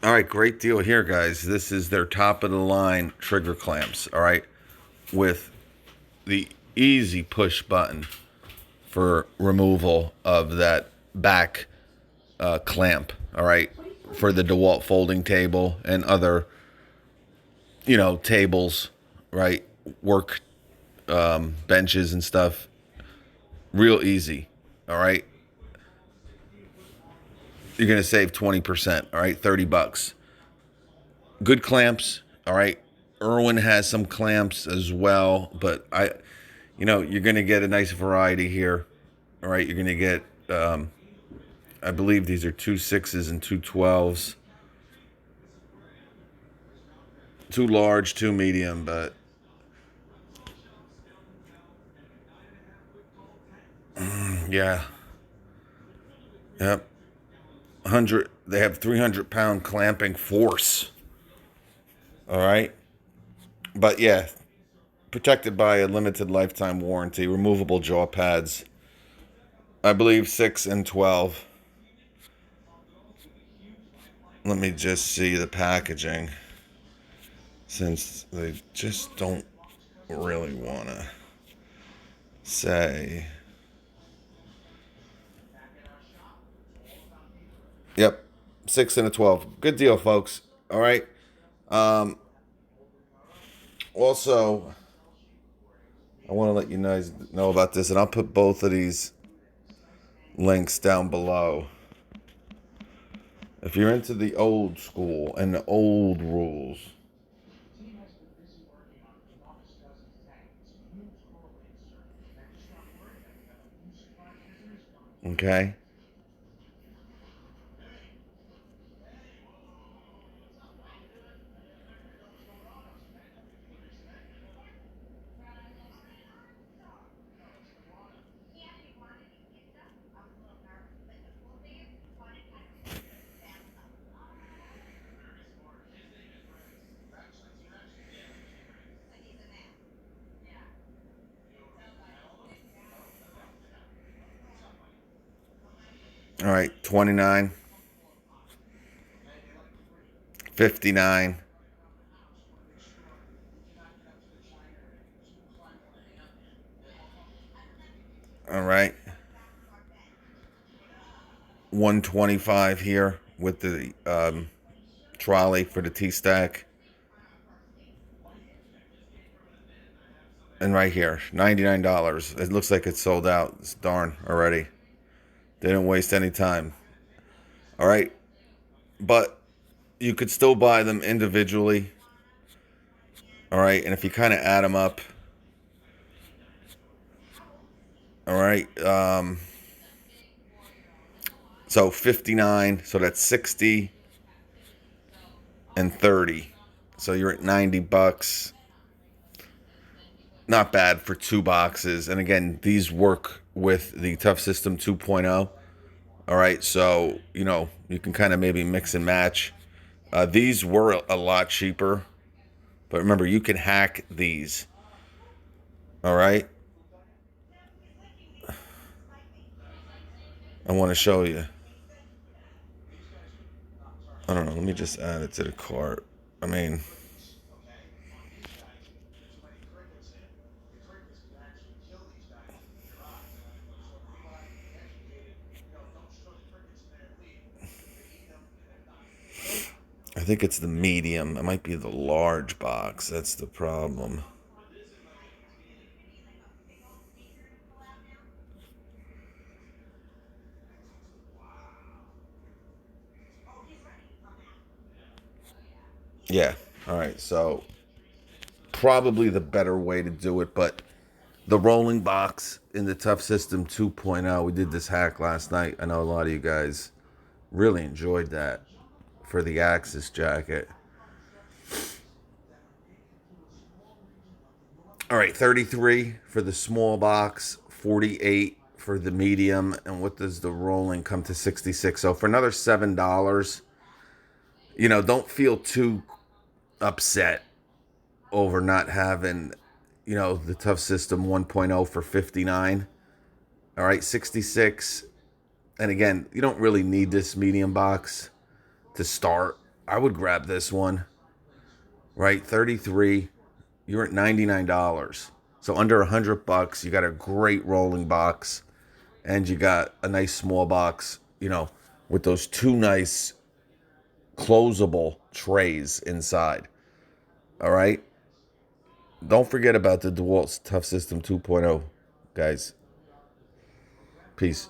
All right, great deal here, guys. This is their top of the line trigger clamps. All right, with the easy push button for removal of that back clamp. All right, for the Dewalt folding table and other, tables, right? Work benches and stuff. Real easy. All right, you're gonna save 20%. All right, $30. Good clamps. All right. Irwin has some clamps as well, but you're going to get a nice variety here. All right. You're going to get, I believe these are 2.6s and 2.12s. Too large, too medium, but yeah. Yep. 100, they have 300-pound clamping force. All right. But yeah, protected by a limited lifetime warranty, removable jaw pads. I believe 6 and 12. Let me just see the packaging, since they just don't really want to say. Yep, 6 and a 12. Good deal, folks. All right. Um, Also, I want to let you guys know about this, and I'll put both of these links down below. If you're into the old school and the old rules, okay? All right, 29, 59. All right. 125 here with the trolley for the T-stack. And right here, $99. It looks like it's sold out. It's darn already. They didn't waste any time. All right. But you could still buy them individually. All right. And if you kind of add them up, all right. So 59. So that's 60 and 30. So you're at $90. Not bad for 2 boxes. And again, these work with the Toughsystem 2.0. All right, so you can kind of maybe mix and match. These were a lot cheaper, but remember, you can hack these. All right, I want to show you. I don't know. Let me just add it to the cart. I mean, I think it's the medium. It might be the large box. That's the problem. Yeah. All right. So probably the better way to do it, but the rolling box in the Toughsystem 2.0, we did this hack last night. I know a lot of you guys really enjoyed that for the Axis jacket. All right, 33 for the small box, 48 for the medium, and what does the rolling come to? 66. So for another $7, don't feel too upset over not having, the Toughsystem 1.0 for 59. All right, 66. And again, you don't really need this medium box to start. I would grab this one, right? 33. You're at $99. So under $100, you got a great rolling box, and you got a nice small box, with those two nice closable trays inside. All right. Don't forget about the Dewalt Tough System 2.0, guys. Peace.